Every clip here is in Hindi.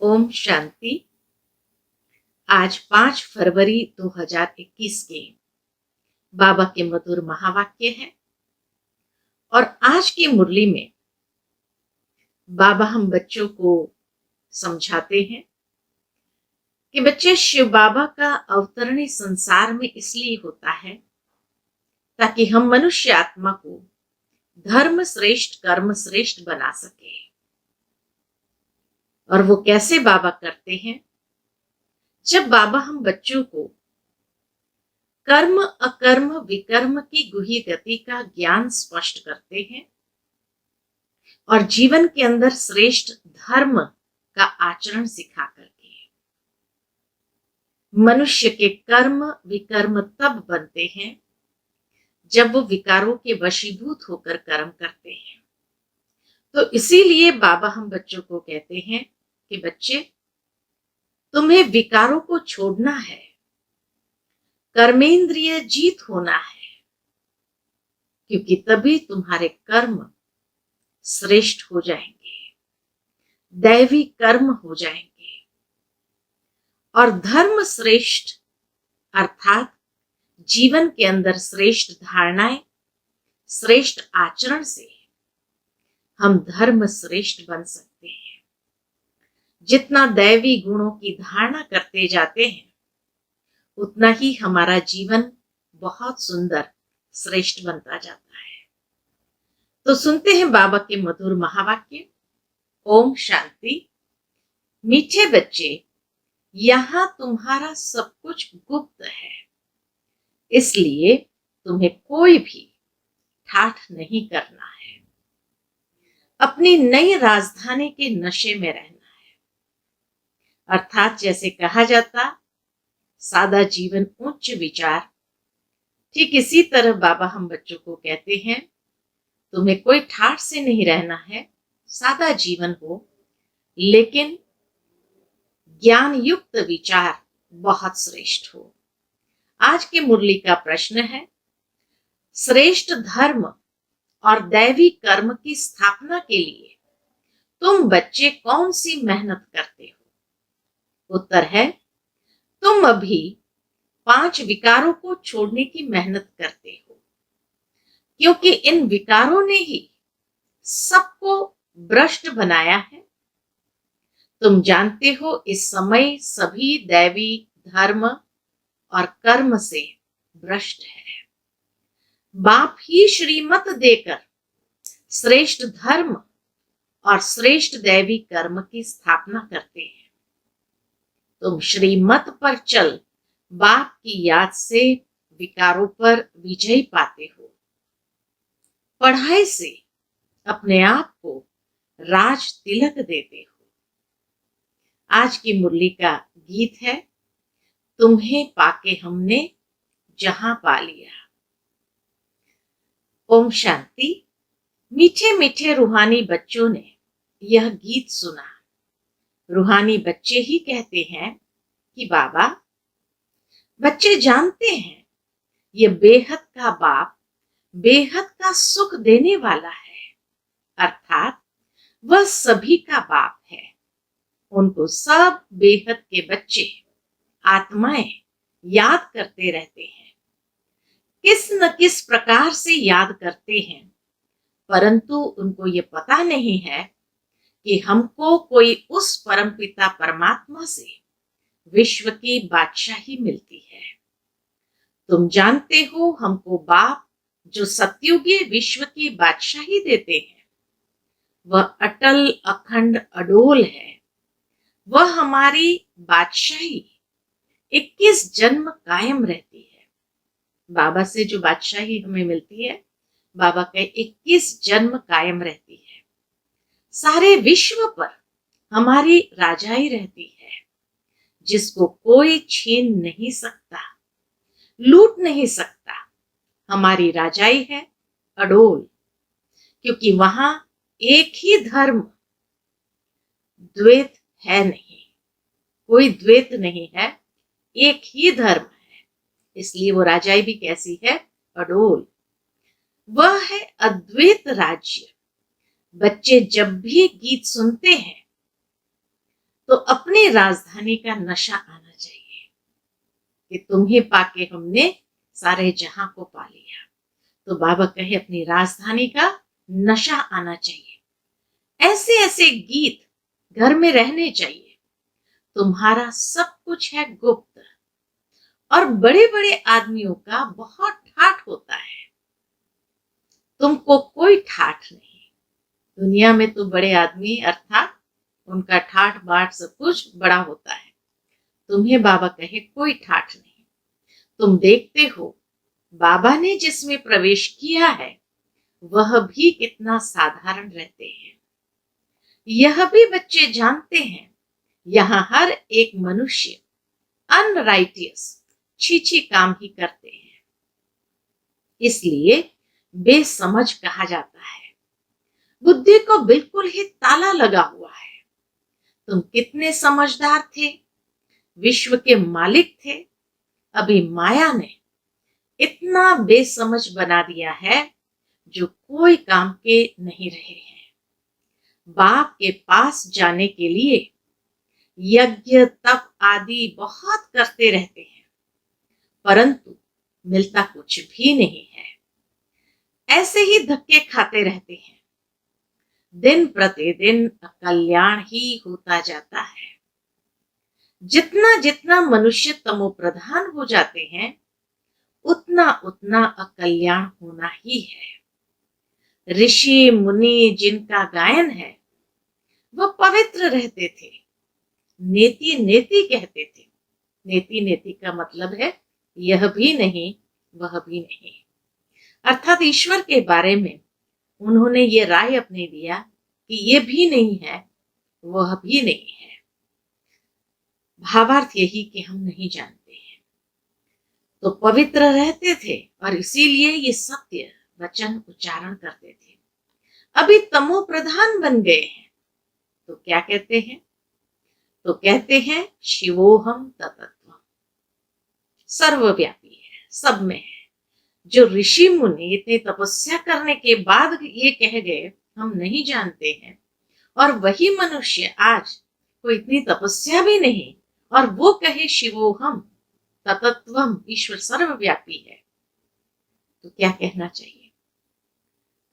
ओम शांति। आज 5 फरवरी 2021 के बाबा के मधुर महावाक्य है और आज की मुरली में बाबा हम बच्चों को समझाते हैं कि बच्चे, शिव बाबा का अवतरण संसार में इसलिए होता है ताकि हम मनुष्य आत्मा को धर्म श्रेष्ठ कर्म श्रेष्ठ बना सके। और वो कैसे बाबा करते हैं? जब बाबा हम बच्चों को कर्म अकर्म विकर्म की गुही गति का ज्ञान स्पष्ट करते हैं और जीवन के अंदर श्रेष्ठ धर्म का आचरण सिखा करके मनुष्य के कर्म विकर्म तब बनते हैं जब वो विकारों के वशीभूत होकर कर्म करते हैं। तो इसीलिए बाबा हम बच्चों को कहते हैं कि बच्चे, तुम्हें विकारों को छोड़ना है, कर्मेंद्रिय जीत होना है, क्योंकि तभी तुम्हारे कर्म श्रेष्ठ हो जाएंगे, दैवी कर्म हो जाएंगे और धर्म श्रेष्ठ अर्थात जीवन के अंदर श्रेष्ठ धारणाएं, श्रेष्ठ आचरण से हम धर्म श्रेष्ठ बन सकते हैं। जितना दैवी गुणों की धारणा करते जाते हैं उतना ही हमारा जीवन बहुत सुंदर श्रेष्ठ बनता जाता है। तो सुनते हैं बाबा के मधुर महावाक्य। ओम शांति। मीठे बच्चे, यहां तुम्हारा सब कुछ गुप्त है, इसलिए तुम्हें कोई भी ठाठ नहीं करना है। अपनी नई राजधानी के नशे में रहना है, अर्थात जैसे कहा जाता सादा जीवन उच्च विचार, ठीक इसी तरह बाबा हम बच्चों को कहते हैं तुम्हें कोई ठाठ से नहीं रहना है, सादा जीवन हो लेकिन ज्ञान युक्त विचार बहुत श्रेष्ठ हो। आज के मुरली का प्रश्न है, श्रेष्ठ धर्म और दैवी कर्म की स्थापना के लिए तुम बच्चे कौन सी मेहनत करते हो? उत्तर है, तुम अभी 5 विकारों को छोड़ने की मेहनत करते हो, क्योंकि इन विकारों ने ही सबको भ्रष्ट बनाया है। तुम जानते हो इस समय सभी दैवी धर्म और कर्म से भ्रष्ट है। बाप ही श्रीमत देकर श्रेष्ठ धर्म और श्रेष्ठ दैवी कर्म की स्थापना करते हैं। तुम श्रीमत पर चल बाप की याद से विकारों पर विजय पाते हो। पढ़ाई से अपने आप को राज तिलक देते हो। आज की मुरली का गीत है, तुम्हें पाके हमने जहां पा लिया। ओम शांति। मीठे मीठे रूहानी बच्चों ने यह गीत सुना। रूहानी बच्चे ही कहते हैं कि बाबा, बच्चे जानते हैं ये बेहद का बाप बेहद का सुख देने वाला है, अर्थात वह सभी का बाप है। उनको सब बेहद के बच्चे आत्माएं याद करते रहते हैं, किस न किस प्रकार से याद करते हैं, परंतु उनको ये पता नहीं है कि हमको कोई उस परमपिता परमात्मा से विश्व की बादशाही मिलती है। तुम जानते हो हमको बाप जो सत्युगी विश्व की बादशाही देते हैं वह अटल अखंड अडोल है। वह हमारी बादशाही 21 जन्म कायम रहती है। बाबा से जो बादशाही हमें मिलती है, बाबा के 21 जन्म कायम रहती है। सारे विश्व पर हमारी राजाई रहती है, जिसको कोई छीन नहीं सकता, लूट नहीं सकता। हमारी राजाई है अडोल, क्योंकि वहां एक ही धर्म, द्वैत है नहीं, कोई द्वैत नहीं है, एक ही धर्म है। इसलिए वो राजाई भी कैसी है? अडोल। वह है अद्वैत राज्य। बच्चे जब भी गीत सुनते हैं तो राजधानी का नशा आना चाहिए कि तुम्हें पाके हमने सारे जहां को पा लिया। तो बाबा कहे अपनी राजधानी का नशा आना चाहिए। ऐसे ऐसे गीत घर में रहने चाहिए। तुम्हारा सब कुछ है गुप्त। और बड़े बड़े आदमियों का बहुत ठाठ होता है, तुमको कोई ठाठ नहीं। दुनिया में तो बड़े आदमी अर्थात उनका ठाठ बाट सब कुछ बड़ा होता है। तुम्हें बाबा कहे कोई ठाठ नहीं। तुम देखते हो बाबा ने जिसमें प्रवेश किया है वह भी कितना साधारण रहते हैं। यह भी बच्चे जानते हैं यहाँ हर एक मनुष्य अनराइटियस छीछी काम ही करते हैं, इसलिए बेसमझ कहा जाता है। बुद्धि को बिल्कुल ही ताला लगा हुआ है। तुम कितने समझदार थे, विश्व के मालिक थे, अभी माया ने इतना बेसमझ बना दिया है जो कोई काम के नहीं रहे हैं। बाप के पास जाने के लिए यज्ञ तप आदि बहुत करते रहते हैं, परंतु मिलता कुछ भी नहीं है। ऐसे ही धक्के खाते रहते हैं। दिन प्रतिदिन कल्याण ही होता जाता है। जितना जितना मनुष्य तमो प्रधान हो जाते हैं उतना उतना अकल्याण होना ही है। ऋषि मुनि जिनका गायन है वह पवित्र रहते थे, नेति नेति कहते थे। नेति नेति का मतलब है यह भी नहीं वह भी नहीं, अर्थात ईश्वर के बारे में उन्होंने ये राय अपने दिया कि ये भी नहीं है वह भी नहीं है। भावार्थ यही कि हम नहीं जानते हैं, तो पवित्र रहते थे और इसीलिए ये सत्य वचन उच्चारण करते थे। अभी तमो प्रधान बन गए हैं तो क्या कहते हैं? तो कहते हैं शिवोहम ततत्वम, सर्वव्यापी है, सब में है। जो ऋषि मुनि इतनी तपस्या करने के बाद ये कह गए हम नहीं जानते हैं, और वही मनुष्य आज कोई इतनी तपस्या भी नहीं और वो कहे शिवोहम ततत्वम, ईश्वर सर्वव्यापी है, तो क्या कहना चाहिए?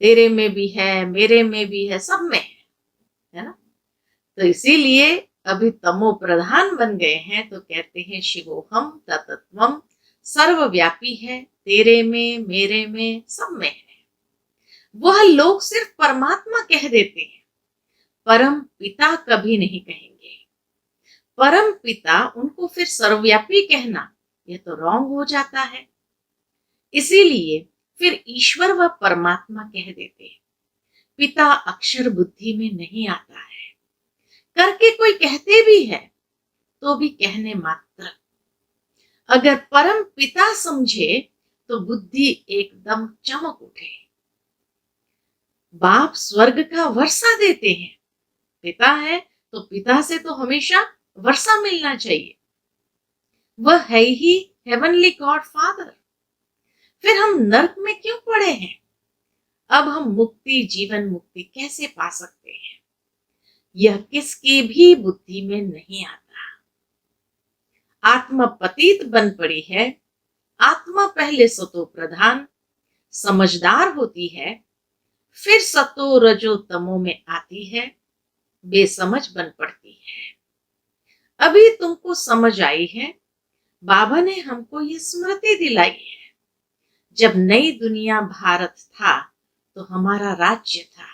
तेरे में भी है, मेरे में भी है, सब में है ना? तो इसीलिए अभी तमो प्रधान बन गए हैं तो कहते हैं शिवोहम ततत्वम, सर्वव्यापी है, तेरे में, मेरे में, सब में है। वह लोग सिर्फ परमात्मा कह देते हैं, परम पिता कभी नहीं कहेंगे। परम पिता उनको फिर सर्वव्यापी कहना यह तो रॉन्ग हो जाता है। इसीलिए फिर ईश्वर व परमात्मा कह देते हैं। पिता अक्षर बुद्धि में नहीं आता है, करके कोई कहते भी है तो भी कहने मात्र। अगर परम पिता समझे तो बुद्धि एकदम चमक उठे। बाप स्वर्ग का वर्षा देते हैं, पिता है तो पिता से तो हमेशा वर्षा मिलना चाहिए, वह है ही हेवनली गॉड फादर। फिर हम नर्क में क्यों पड़े हैं? अब हम मुक्ति, जीवन मुक्ति कैसे पा सकते हैं? यह किसकी भी बुद्धि में नहीं आता। आत्मा पतित बन पड़ी है। आत्मा पहले सतो प्रधान समझदार होती है, फिर सतो रजो तमो में आती है, बेसमझ बन पड़ती है। अभी तुमको समझ आई है। बाबा ने हमको ये स्मृति दिलाई है। जब नई दुनिया भारत था तो हमारा राज्य था,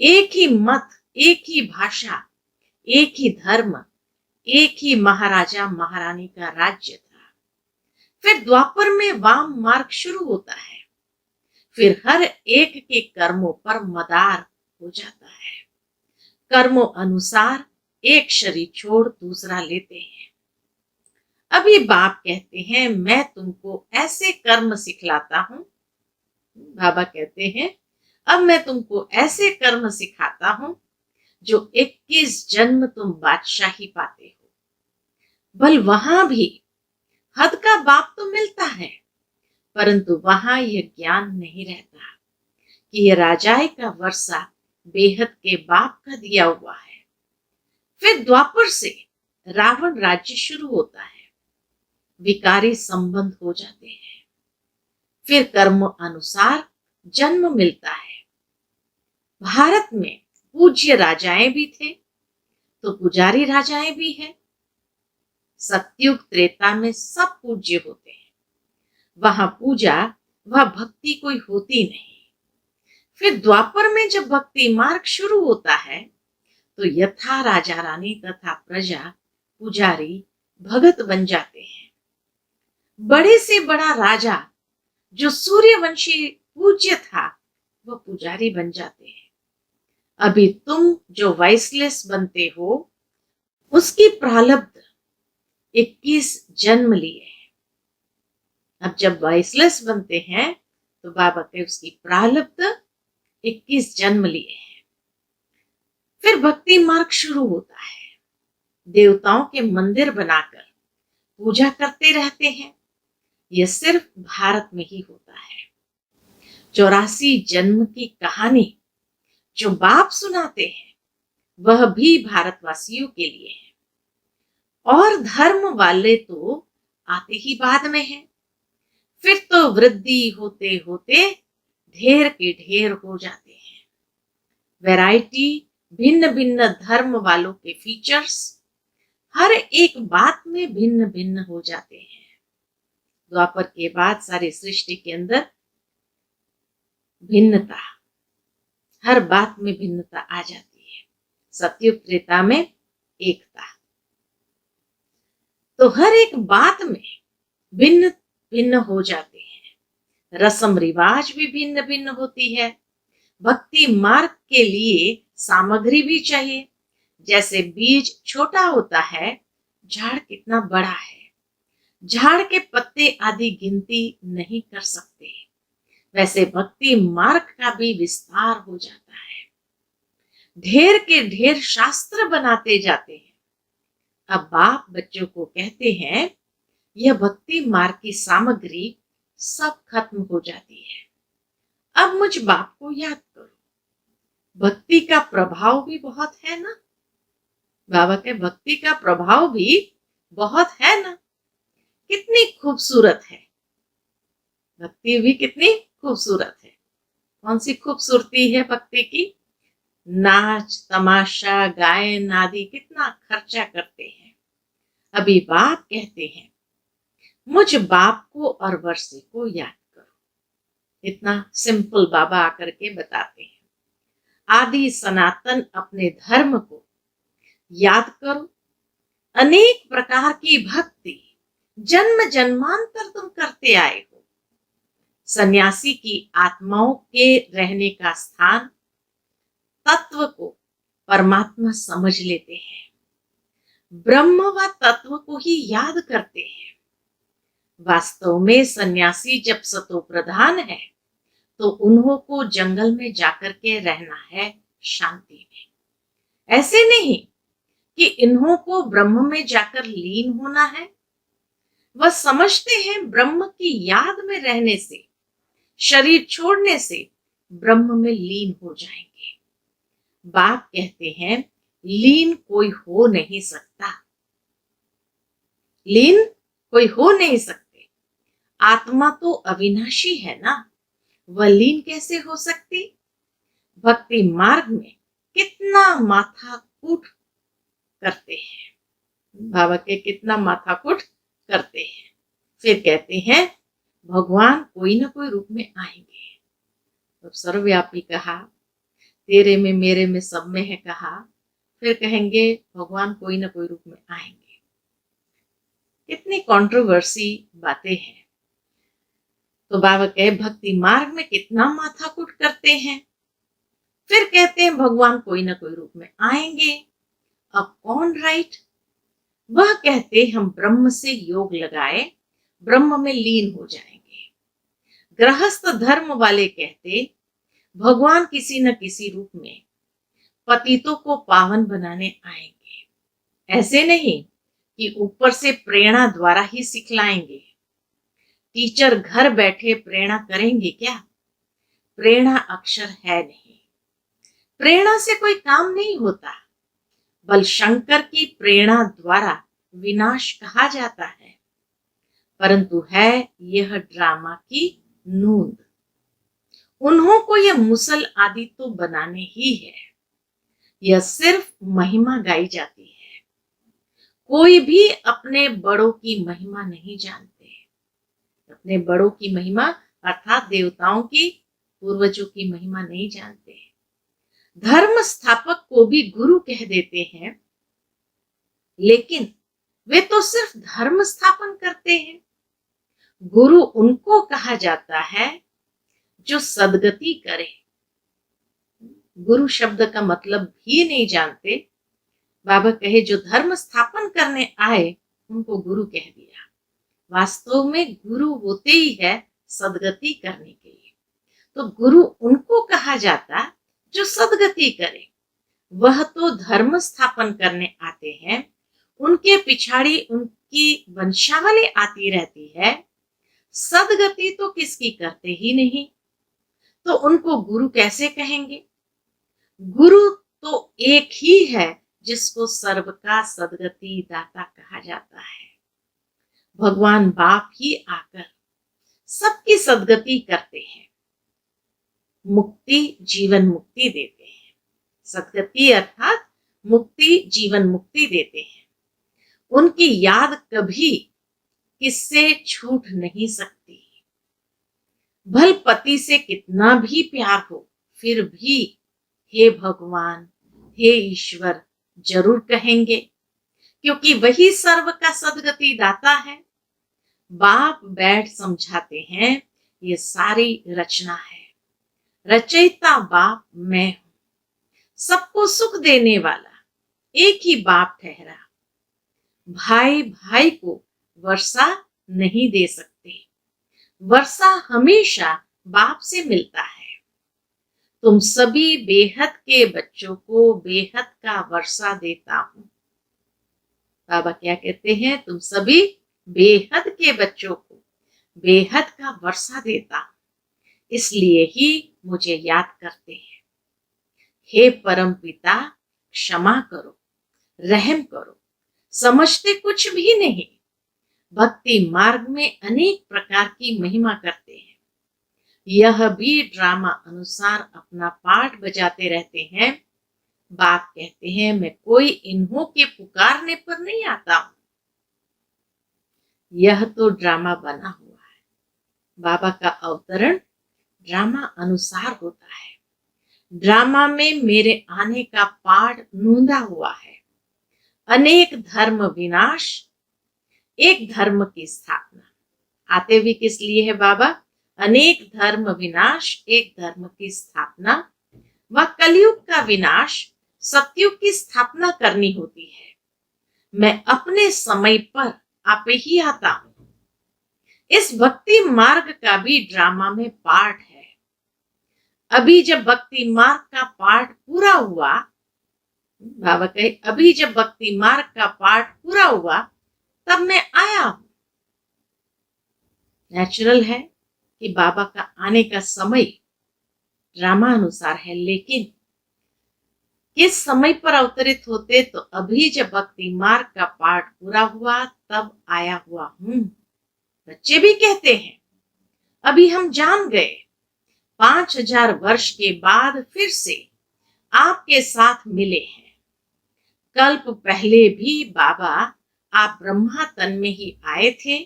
एक ही मत, एक ही भाषा, एक ही धर्म, एक ही महाराजा महारानी का राज्य था। फिर द्वापर में वाम मार्ग शुरू होता है, फिर हर एक के कर्मों पर मदार हो जाता है। कर्मों अनुसार एक शरीर छोड़ दूसरा लेते हैं। अभी बाप कहते हैं मैं तुमको ऐसे कर्म सिखलाता हूं। बाबा कहते हैं अब मैं तुमको ऐसे कर्म सिखाता हूं जो 21 जन्म तुम बादशाही पाते हो। बल वहां भी हद का बाप तो मिलता है, परंतु वहां यह ज्ञान नहीं रहता कि यह राजाए का वर्षा बेहद के बाप का दिया हुआ है। फिर द्वापर से रावण राज्य शुरू होता है, विकारी संबंध हो जाते हैं, फिर कर्म अनुसार जन्म मिलता है। भारत में पूज्य राजाएं भी थे तो पुजारी राजाएं भी हैं। सतयुग त्रेता में सब पूज्य होते हैं, वहां पूजा व भक्ति कोई होती नहीं। फिर द्वापर में जब भक्ति मार्ग शुरू होता है तो यथा राजा रानी तथा प्रजा पुजारी भगत बन जाते हैं। बड़े से बड़ा राजा जो सूर्यवंशी पूज्य था वह पुजारी बन जाते हैं। अभी तुम जो वाइसलेस बनते हो उसकी प्रारब्ध 21 जन्म लिए हैं। अब जब वाइसलेस बनते हैं तो बाबा के उसकी प्रारब्ध 21 जन्म लिए हैं। फिर भक्ति मार्ग शुरू होता है, देवताओं के मंदिर बनाकर पूजा करते रहते हैं। यह सिर्फ भारत में ही होता है। 84 जन्म की कहानी जो बाप सुनाते हैं वह भी भारतवासियों के लिए है, और धर्म वाले तो आते ही बाद में हैं। फिर तो वृद्धि होते होते ढेर के ढेर हो जाते हैं। वैरायटी, भिन्न भिन्न धर्म वालों के फीचर्स हर एक बात में भिन्न भिन्न हो जाते हैं। द्वापर के बाद सारी सृष्टि के अंदर भिन्नता, हर बात में भिन्नता आ जाती है। सतयुग त्रेता में एकता, तो हर एक बात में भिन्न भिन्न हो जाते हैं। रस्म रिवाज भी भिन्न भिन्न होती है। भक्ति मार्ग के लिए सामग्री भी चाहिए। जैसे बीज छोटा होता है, झाड़ कितना बड़ा है। झाड़ के पत्ते आदि गिनती नहीं कर सकते, वैसे भक्ति मार्ग का भी विस्तार हो जाता है। ढेर के ढेर शास्त्र बनाते जाते हैं। अब बाप बच्चों को कहते हैं यह भक्ति मार्ग की सामग्री सब खत्म हो जाती है। अब मुझ बाप को याद करो। भक्ति का प्रभाव भी बहुत है ना। बाबा के भक्ति का प्रभाव भी बहुत है ना। कितनी खूबसूरत है भक्ति भी, कितनी खूबसूरत है। कौन सी खूबसूरती है भक्ति की। नाच तमाशा गायन आदि कितना खर्चा करते हैं। अभी बाप कहते हैं मुझ बाप को और वर्षे को याद करो। इतना सिंपल बाबा आकर के बताते हैं। आदि सनातन अपने धर्म को याद करो। अनेक प्रकार की भक्ति जन्म जन्मांतर तुम करते आए हो। सन्यासी की आत्माओं के रहने का स्थान तत्व को परमात्मा समझ लेते हैं। ब्रह्म व तत्व को ही याद करते हैं। वास्तव में सन्यासी जब सतो प्रधान है तो उन्हों को जंगल में जाकर के रहना है शांति में। ऐसे नहीं कि इन्हों को ब्रह्म में जाकर लीन होना है। वह समझते हैं ब्रह्म की याद में रहने से, शरीर छोड़ने से ब्रह्म में लीन हो जाएंगे। बाप कहते हैं लीन कोई हो नहीं सकता। लीन कोई हो नहीं सकते। आत्मा तो अविनाशी है ना, वह लीन कैसे हो सकती। भक्ति मार्ग में कितना माथाकूट करते हैं। बाबा के कितना माथाकूट करते हैं। फिर कहते हैं भगवान कोई ना कोई रूप में आएंगे। तो सर्वव्यापी कहा, तेरे में मेरे में सब में है कहा। फिर कहेंगे भगवान कोई ना कोई रूप में आएंगे। कितनी कंट्रोवर्सी बातें हैं। तो बाबा कहे भक्ति मार्ग में कितना माथाकूट करते हैं। फिर कहते हैं भगवान कोई ना कोई रूप में आएंगे। अब कौन राइट। वह कहते हम ब्रह्म से योग लगाए ब्रह्म में लीन हो जाएंगे। गृहस्थ धर्म वाले कहते भगवान किसी न किसी रूप में पतितों को पावन बनाने आएंगे। ऐसे नहीं कि ऊपर से प्रेरणा द्वारा ही सिखलाएंगे। टीचर घर बैठे प्रेरणा करेंगे क्या। प्रेरणा अक्षर है नहीं। प्रेरणा से कोई काम नहीं होता। बल शंकर की प्रेरणा द्वारा विनाश कहा जाता है, परंतु है यह ड्रामा की नूंद। उन्हों को यह मुसल आदि तो बनाने ही है, यह सिर्फ महिमा गाई जाती है। कोई भी अपने बड़ों की महिमा नहीं जानते। अपने बड़ों की महिमा अर्थात देवताओं की, पूर्वजों की महिमा नहीं जानते। धर्म स्थापक को भी गुरु कह देते हैं, लेकिन वे तो सिर्फ धर्म स्थापन करते हैं। गुरु उनको कहा जाता है जो सदगति करे। गुरु शब्द का मतलब भी नहीं जानते। बाबा कहे जो धर्म स्थापन करने आए उनको गुरु कह दिया। वास्तव में गुरु होते ही है सदगति करने के लिए। तो गुरु उनको कहा जाता जो सदगति करे। वह तो धर्म स्थापन करने आते हैं, उनके पिछाड़ी उनकी वंशावली आती रहती है। सदगति तो किसकी करते ही नहीं, तो उनको गुरु कैसे कहेंगे? गुरु तो एक ही है जिसको सर्व का सदगति दाता कहा जाता है। भगवान बाप ही आकर सबकी सदगति करते हैं, मुक्ति जीवन मुक्ति देते हैं। सदगति अर्थात मुक्ति जीवन मुक्ति देते हैं। उनकी याद कभी किससे छूट नहीं सकती। भल पति से कितना भी प्यार हो, फिर भी हे भगवान, हे ईश्वर जरूर कहेंगे, क्योंकि वही सर्व का सदगति दाता है। बाप बैठ समझाते हैं ये सारी रचना है, रचयिता बाप मैं हूं, सबको सुख देने वाला एक ही बाप ठहरा। भाई भाई को वर्षा नहीं दे सकते, वर्षा हमेशा बाप से मिलता है। तुम सभी बेहद के बच्चों को बेहद का वर्षा देता हूं। बाबा क्या कहते हैं? तुम सभी बेहद के बच्चों को बेहद का वर्षा देता हूं, इसलिए ही मुझे याद करते हैं। हे परम पिता क्षमा करो, रहम करो, समझते कुछ भी नहीं। भक्ति मार्ग में अनेक प्रकार की महिमा करते हैं। यह भी ड्रामा अनुसार अपना पाठ बजाते रहते हैं। बाप कहते हैं मैं कोई इन्हों के पुकारने पर नहीं आता हूं, यह तो ड्रामा बना हुआ है। बाबा का अवतरण ड्रामा अनुसार होता है। ड्रामा में मेरे आने का पाठ नूंदा हुआ है। अनेक धर्म विनाश, एक धर्म की स्थापना। आते भी किस लिए है बाबा? अनेक धर्म विनाश, एक धर्म की स्थापना। व कलयुग का विनाश, सतयुग की स्थापना करनी होती है। मैं अपने समय पर आप ही आता हूं। इस भक्ति मार्ग का भी ड्रामा में पार्ट है। अभी जब भक्ति मार्ग का पार्ट पूरा हुआ, बाबा कहे अभी जब भक्ति मार्ग का पार्ट पूरा हुआ तब मैं आया हूं। नेचुरल है कि बाबा का आने का समय ड्रामा अनुसार है, लेकिन किस समय पर अवतरित होते? तो अभी जब भक्ति मार्ग का पाठ पूरा हुआ तब आया हुआ हूं। बच्चे भी कहते हैं अभी हम जान गए, 5000 वर्ष के बाद फिर से आपके साथ मिले हैं। कल्प पहले भी बाबा आप ब्रह्मा तन में ही आए थे।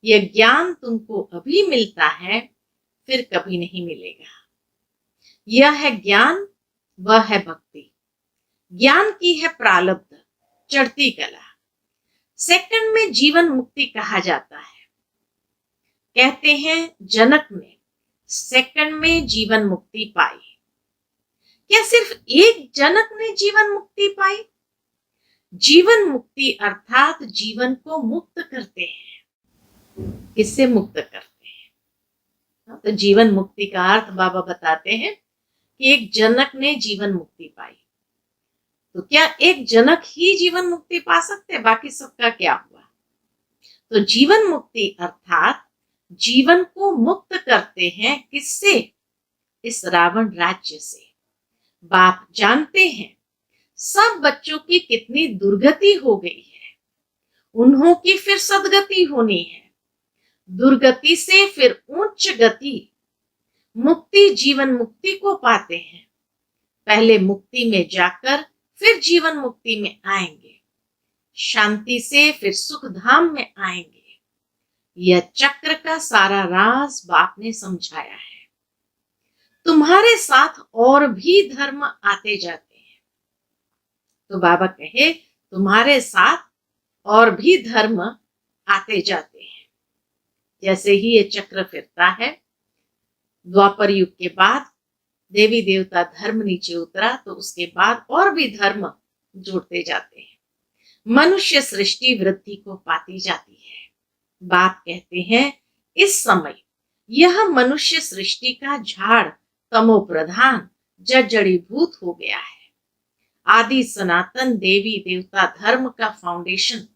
यह ज्ञान तुमको अभी मिलता है, फिर कभी नहीं मिलेगा। यह है ज्ञान, वह है भक्ति। ज्ञान की है प्रारब्ध, चढ़ती कला। सेकंड में जीवन मुक्ति कहा जाता है। कहते हैं जनक ने सेकंड में जीवन मुक्ति पाई। क्या सिर्फ एक जनक ने जीवन मुक्ति पाई? जीवन मुक्ति अर्थात जीवन को मुक्त करते हैं। किससे मुक्त करते हैं? तो जीवन मुक्ति का अर्थ बाबा बताते हैं कि एक जनक ने जीवन मुक्ति पाई। तो क्या एक जनक ही जीवन मुक्ति पा सकते? बाकी सबका क्या हुआ? तो जीवन मुक्ति अर्थात जीवन को मुक्त करते हैं। किससे? इस रावण राज्य से। बाप जानते हैं सब बच्चों की कितनी दुर्गति हो गई है, उन्हों की फिर सदगति होनी है, दुर्गति से फिर उच्च गति, मुक्ति जीवन मुक्ति को पाते हैं। पहले मुक्ति में जाकर फिर जीवन मुक्ति में आएंगे, शांति से फिर सुख धाम में आएंगे। यह चक्र का सारा राज बाप ने समझाया है। तुम्हारे साथ और भी धर्म आते जाते हैं, तो बाबा कहे तुम्हारे साथ और भी धर्म आते जाते हैं। जैसे ही ये चक्र फिरता है, द्वापर युग के बाद देवी देवता धर्म नीचे उतरा, तो उसके बाद और भी धर्म जुड़ते जाते हैं। मनुष्य सृष्टि वृद्धि को पाती जाती है। बाप कहते हैं इस समय यह मनुष्य सृष्टि का झाड़ तमो प्रधान जड़ीभूत हो गया है। आदि सनातन देवी देवता धर्म का फाउंडेशन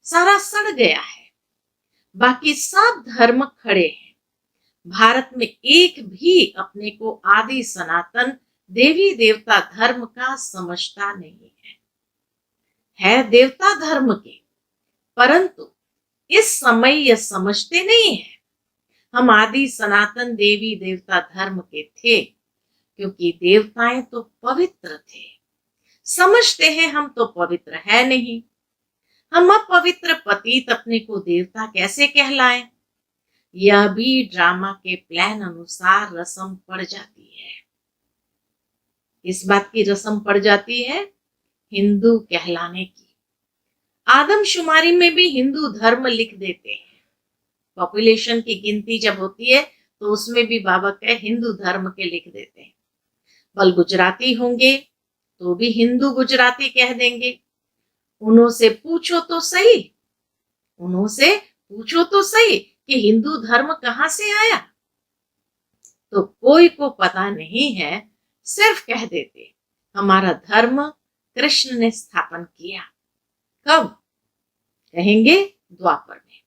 सारा सड़ गया है, बाकी सब धर्म खड़े हैं। भारत में एक भी अपने को आदि सनातन देवी देवता धर्म का समझता नहीं है देवता धर्म के, परंतु इस समय यह समझते नहीं है हम आदि सनातन देवी देवता धर्म के थे, क्योंकि देवताएं तो पवित्र थे। समझते हैं हम तो पवित्र है नहीं, हम अपवित्र पतित अपने को देवता कैसे कहलाएं। यह भी ड्रामा के प्लान अनुसार रस्म पड़ जाती है। इस बात की रस्म पड़ जाती है हिंदू कहलाने की। आदमशुमारी में भी हिंदू धर्म लिख देते हैं। पॉपुलेशन की गिनती जब होती है तो उसमें भी बाबा के हिंदू धर्म के लिख देते हैं। बल गुजराती होंगे तो भी हिंदू गुजराती कह देंगे। उन्हों से पूछो तो सही कि हिंदू धर्म कहां से आया, तो कोई को पता नहीं है, सिर्फ कह देते हमारा धर्म कृष्ण ने स्थापन किया। कब कहेंगे? द्वापर में।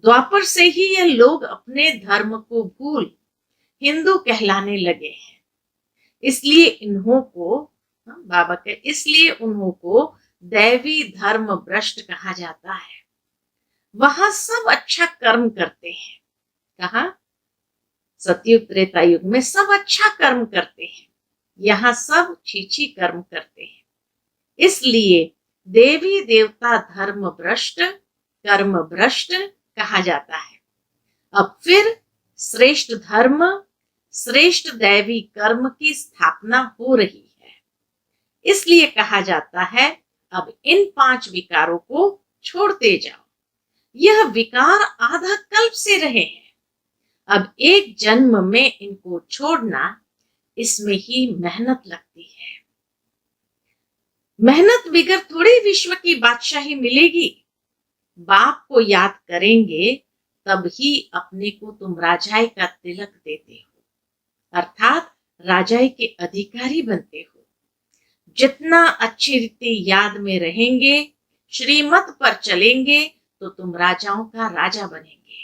द्वापर से ही ये लोग अपने धर्म को भूल हिंदू कहलाने लगे हैं। इसलिए उन्हों को दैवी धर्म भ्रष्ट कहा जाता है। वहां सब अच्छा कर्म करते हैं। कहा? सतयुग त्रेता युग में सब अच्छा कर्म करते हैं, यहाँ सब छीछी कर्म करते हैं। इसलिए देवी देवता धर्म भ्रष्ट कर्म भ्रष्ट कहा जाता है। अब फिर श्रेष्ठ धर्म श्रेष्ठ दैवी कर्म की स्थापना हो रही है। इसलिए कहा जाता है अब इन 5 विकारों को छोड़ते जाओ। यह विकार आधा कल्प से रहे हैं, अब एक जन्म में इनको छोड़ना, इसमें ही मेहनत लगती है। मेहनत बिगर थोड़ी विश्व की बादशाही मिलेगी। बाप को याद करेंगे तब ही अपने को तुम राजाई का तिलक देते हो, अर्थात राजाई के अधिकारी बनते हो। जितना अच्छी रीति याद में रहेंगे, श्रीमत पर चलेंगे, तो तुम राजाओं का राजा बनेंगे।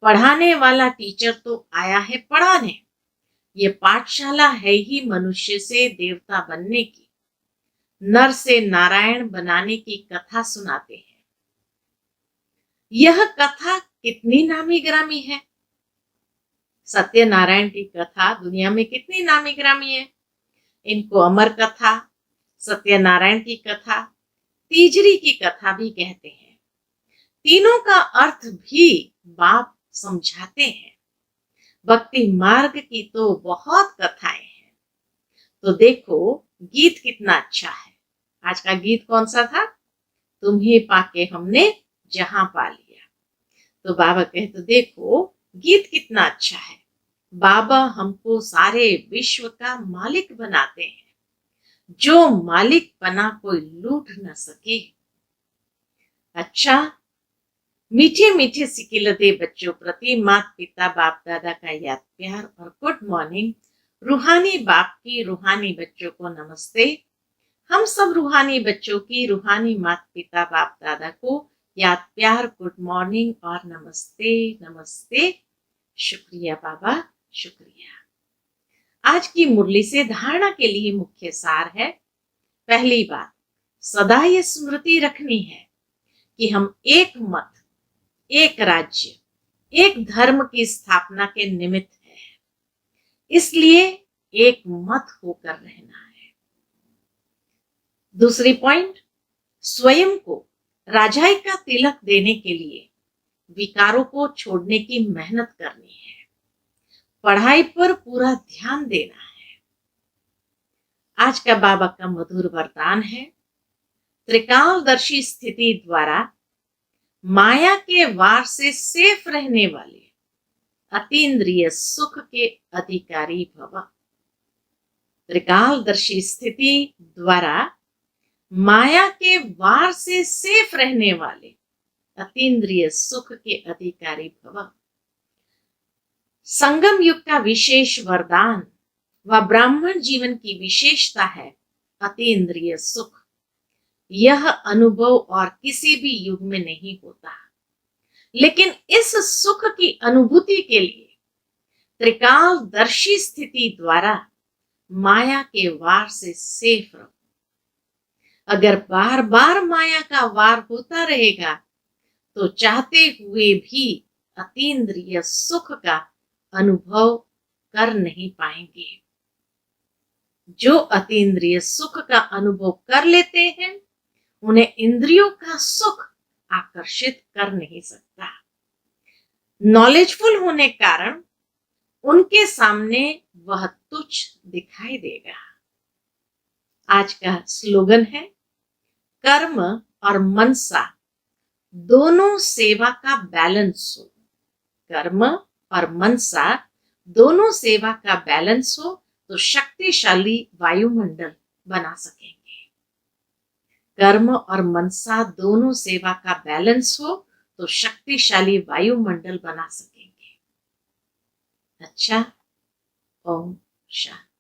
पढ़ाने वाला टीचर तो आया है पढ़ाने। ये पाठशाला है ही मनुष्य से देवता बनने की, नर से नारायण बनाने की कथा सुनाते हैं। यह कथा कितनी नामी ग्रामी है। सत्यनारायण की कथा दुनिया में कितनी नामी ग्रामी है। इनको अमर कथा, सत्यनारायण की कथा, तीजरी की कथा भी कहते हैं। तीनों का अर्थ भी बाप समझाते हैं। भक्ति मार्ग की तो बहुत कथाएं हैं। तो देखो गीत कितना अच्छा है। आज का गीत कौन सा था? तुम्हें पाके हमने जहां पा लिया। तो बाबा कहे तो देखो गीत कितना अच्छा है। बाबा हमको सारे विश्व का मालिक बनाते हैं, जो मालिक बना कोई लूट न सके। अच्छा, मीठे मीठे सिकिलते बच्चों प्रति माता पिता बाप दादा का याद प्यार और गुड मॉर्निंग। रूहानी बाप की रूहानी बच्चों को नमस्ते। हम सब रूहानी बच्चों की रूहानी माता पिता बाप दादा को याद प्यार गुड मॉर्निंग और नमस्ते नमस्ते। शुक्रिया बाबा, शुक्रिया। आज की मुरली से धारणा के लिए मुख्य सार है। पहली बात सदा ये स्मृति रखनी है कि हम एक मत, एक राज्य, एक धर्म की स्थापना के निमित्त है, इसलिए एक मत होकर रहना है। दूसरी पॉइंट, स्वयं को राजाई का तिलक देने के लिए विकारों को छोड़ने की मेहनत करनी है, पढ़ाई पर पूरा ध्यान देना है। आज का बाबा का मधुर वरदान है, त्रिकालदर्शी स्थिति द्वारा माया के वार से सेफ रहने वाले अतीन्द्रिय सुख के अधिकारी भव। त्रिकालदर्शी स्थिति द्वारा माया के वार से सेफ रहने वाले अतीन्द्रिय सुख के अधिकारी भव। संगम युग का विशेष वरदान व ब्राह्मण जीवन की विशेषता है अतीन्द्रिय सुख। यह अनुभव और किसी भी युग में नहीं होता, लेकिन इस सुख की अनुभूति के लिए त्रिकालदर्शी स्थिति द्वारा माया के वार से सेफ रहो। अगर बार बार माया का वार होता रहेगा तो चाहते हुए भी अतीन्द्रिय सुख का अनुभव कर नहीं पाएंगे। जो अतीन्द्रिय सुख का अनुभव कर लेते हैं उन्हें इंद्रियों का सुख आकर्षित कर नहीं सकता। नॉलेजफुल होने कारण उनके सामने वह तुच्छ दिखाई देगा। आज का स्लोगन है, कर्म और मनसा दोनों सेवा का बैलेंस हो। कर्म और मनसा दोनों सेवा का बैलेंस हो तो शक्तिशाली वायुमंडल बना सकेंगे। कर्म और मनसा दोनों सेवा का बैलेंस हो तो शक्तिशाली वायुमंडल बना सकेंगे। अच्छा, ओम शांति।